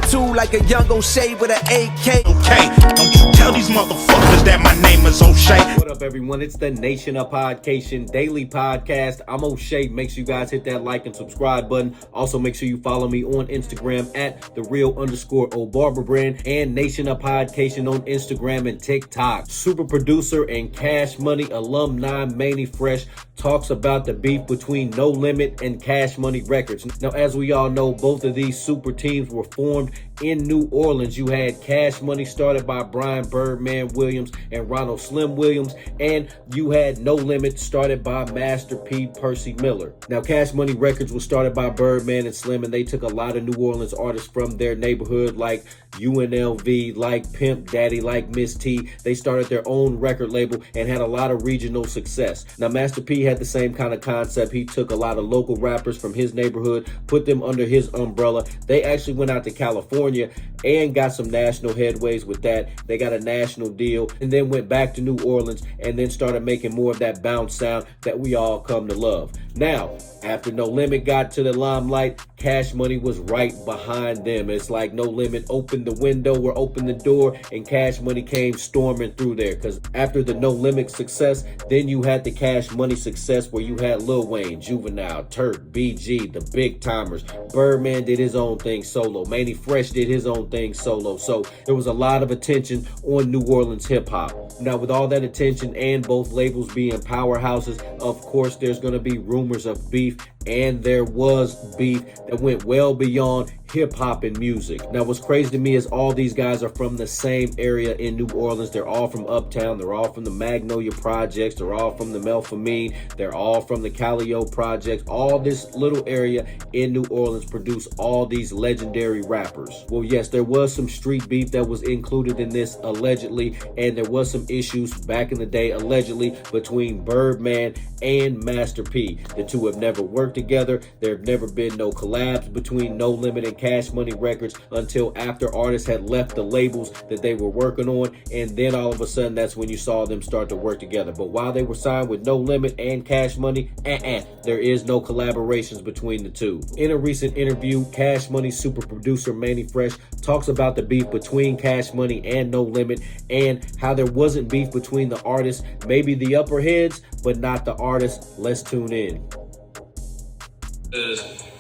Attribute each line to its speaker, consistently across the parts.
Speaker 1: attitude like a young O'Shea with an AK.
Speaker 2: Okay, don't you tell these motherfuckers that my name is O'Shea.
Speaker 3: What up, everyone? It's the Nation of Podcation Daily Podcast. I'm O'Shea. Make sure you guys hit that like and subscribe button. Also, make sure you follow me on Instagram at @thereal_OBarberbrand and Nation of Podcation on Instagram and TikTok. Super producer and Cash Money alumni Manny Fresh talks about the beef between No Limit and Cash Money Records. Now, as we all know, both of these super teams were formed in New Orleans. You had Cash Money started by Brian Birdman Williams and Ronald Slim Williams, and you had No Limit started by Master P. Percy Miller. Now, Cash Money Records was started by Birdman and Slim, and they took a lot of New Orleans artists from their neighborhood like UNLV, like Pimp Daddy, like Miss T. They started their own record label and had a lot of regional success. Now, Master P had the same kind of concept. He took a lot of local rappers from his neighborhood, put them under his umbrella. They actually went out to California and got some national headways with that. They got a national deal and then went back to New Orleans and then started making more of that bounce sound that we all come to love. Now, after No Limit got to the limelight, Cash Money was right behind them. It's like No Limit opened the window or opened the door and Cash Money came storming through there. Because after the No Limit success, then you had the Cash Money success where you had Lil Wayne, Juvenile, Turk, BG, the big timers. Birdman did his own thing solo. Manny Fresh did his own thing solo. So there was a lot of attention on New Orleans hip hop. Now, with all that attention and both labels being powerhouses, of course, there's going to be rumors of beef, and there was beef that went well beyond hip-hop and music. Now, what's crazy to me is all these guys are from the same area in New Orleans. They're all from Uptown. They're all from the Magnolia Projects. They're all from the Melphamine. They're all from the Calio Projects. All this little area in New Orleans produced all these legendary rappers. Well, yes, there was some street beef that was included in this allegedly, and there was some issues back in the day allegedly between Birdman and Master P. The two have never worked together. There have never been no collabs between No Limit and Cash Money Records until after artists had left the labels that they were working on, and then all of a sudden that's when you saw them start to work together. But while they were signed with No Limit and Cash Money, there is no collaborations between the two. In a recent interview, Cash Money super producer Manny Fresh talks about the beef between Cash Money and No Limit and how there wasn't beef between the artists, maybe the upper heads, but not the artists. Let's tune in.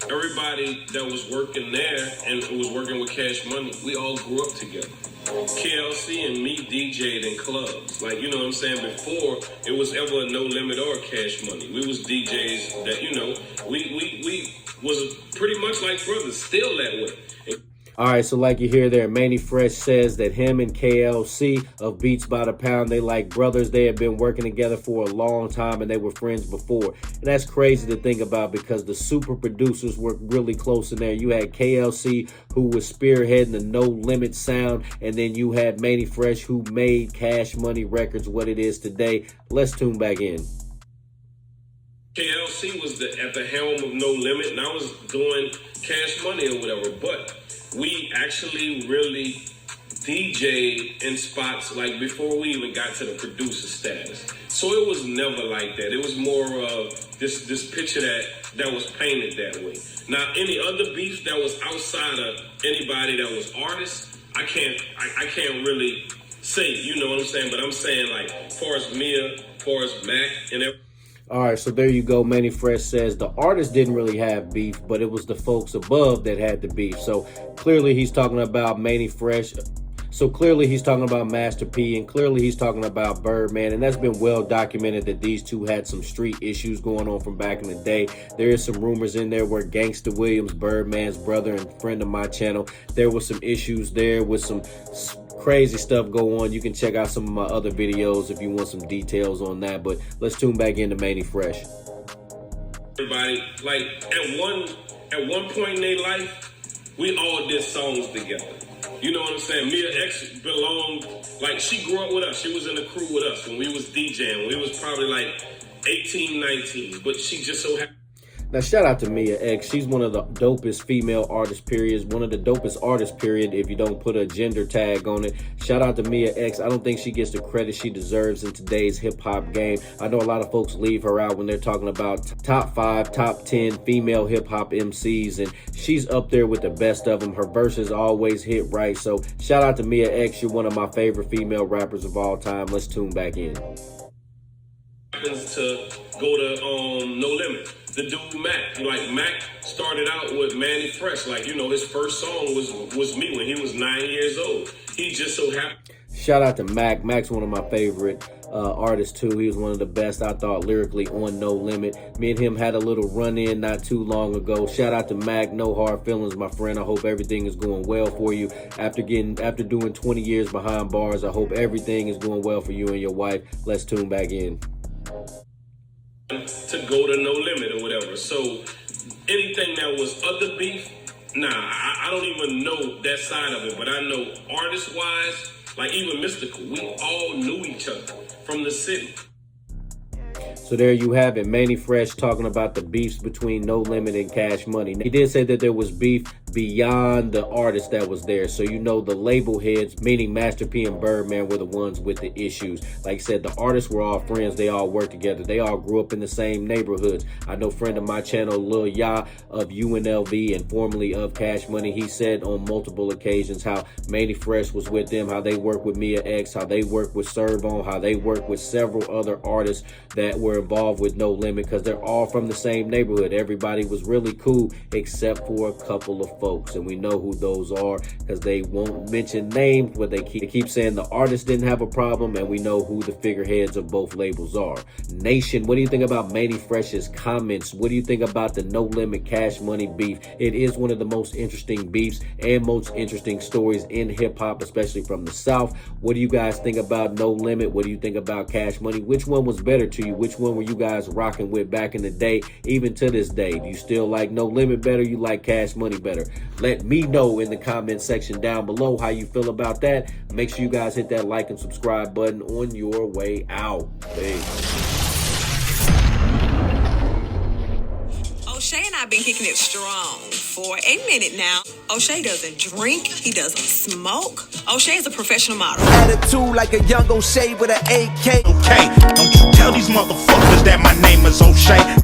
Speaker 4: Everybody that was working there and who was working with Cash Money, we all grew up together. KLC and me DJ'd in clubs. Like, you know what I'm saying? Before it was ever No Limit or Cash Money. We was DJs that, you know, we was pretty much like brothers, still that way.
Speaker 3: All right, so like you hear there, Manny Fresh says that him and KLC of Beats by the Pound, they like brothers. They have been working together for a long time and they were friends before. And that's crazy to think about because the super producers were really close in there. You had KLC who was spearheading the No Limit sound, and then you had Manny Fresh who made Cash Money Records what it is today. Let's tune back in.
Speaker 4: KLC was at the helm of No Limit, and I was doing Cash Money or whatever, but we actually really DJ'd in spots like before we even got to the producer status. So it was never like that. It was more of this picture that was painted that way. Now, any other beef that was outside of anybody that was artists, I can't really say, you know what I'm saying? But I'm saying like, far as Mia, far as Mac, and everything.
Speaker 3: All right, so there you go. Manny Fresh says the artists didn't really have beef, but it was the folks above that had the beef. So clearly he's talking about Manny Fresh. So clearly he's talking about Master P, and clearly he's talking about Birdman, and that's been well documented that these two had some street issues going on from back in the day. There is some rumors in there where Gangsta Williams, Birdman's brother and friend of my channel, there was some issues there with some crazy stuff go on. You can check out some of my other videos if you want some details on that, but let's tune back into Manny Fresh.
Speaker 4: Everybody, like at one point in their life, we all did songs together. You know what I'm saying? Mia X belonged, like she grew up with us. She was in the crew with us when we was DJing. We was probably like 18, 19, but she just so happened.
Speaker 3: Now, shout out to Mia X. She's one of the dopest female artists, period. One of the dopest artists, period, if you don't put a gender tag on it. Shout out to Mia X. I don't think she gets the credit she deserves in today's hip-hop game. I know a lot of folks leave her out when they're talking about top 5, top 10 female hip-hop MCs, and she's up there with the best of them. Her verses always hit right. So, shout out to Mia X. You're one of my favorite female rappers of all time. Let's tune back in.
Speaker 4: Happens to go to No Limit. The dude Mac started out with Manny Fresh. Like, you know, his first song was Me when he was 9 years old. He just so happened.
Speaker 3: Shout out to Mac. Mac's one of my favorite artists too. He was one of the best, I thought, lyrically on No Limit. Me and him had a little run-in not too long ago. Shout out to Mac. No hard feelings, my friend. I hope everything is going well for you. After doing 20 years behind bars, I hope everything is going well for you and your wife. Let's tune back in.
Speaker 4: To go to No Limit or whatever. So anything that was other beef, I don't even know that side of it. But I know artist-wise, like even Mystical, we all knew each other from the city.
Speaker 3: So there you have it. Manny Fresh talking about the beefs between No Limit and Cash Money. He did say that there was beef beyond the artist that was there. So you know the label heads, meaning Master P and Birdman, were the ones with the issues. Like I said, the artists were all friends. They all worked together. They all grew up in the same neighborhoods. I know friend of my channel, Lil Ya of UNLV and formerly of Cash Money, he said on multiple occasions how Manny Fresh was with them, how they worked with Mia X, how they worked with Servon, how they worked with several other artists that were involved with No Limit, because they're all from the same neighborhood. Everybody was really cool except for a couple of folks, and we know who those are because they won't mention names, but they keep saying the artist didn't have a problem, and we know who the figureheads of both labels are. Nation, what do you think about Manny Fresh's comments? What do you think about the No Limit Cash Money beef? It is one of the most interesting beefs and most interesting stories in hip-hop, especially from the South. What do you guys think about No Limit? What do you think about Cash Money? Which one was better to you? Which one were you guys rocking with back in the day, even to this day? Do you still like No Limit better? You like Cash Money better? Let me know in the comment section down below how you feel about that. Make sure you guys hit that like and subscribe button on your way out. Peace.
Speaker 5: O'Shea and I have been kicking it strong for a minute now. O'Shea doesn't drink. He doesn't smoke. O'Shea is a professional model.
Speaker 1: Attitude like a young O'Shea with an AK.
Speaker 2: Okay, don't you tell these motherfuckers that my name is O'Shea.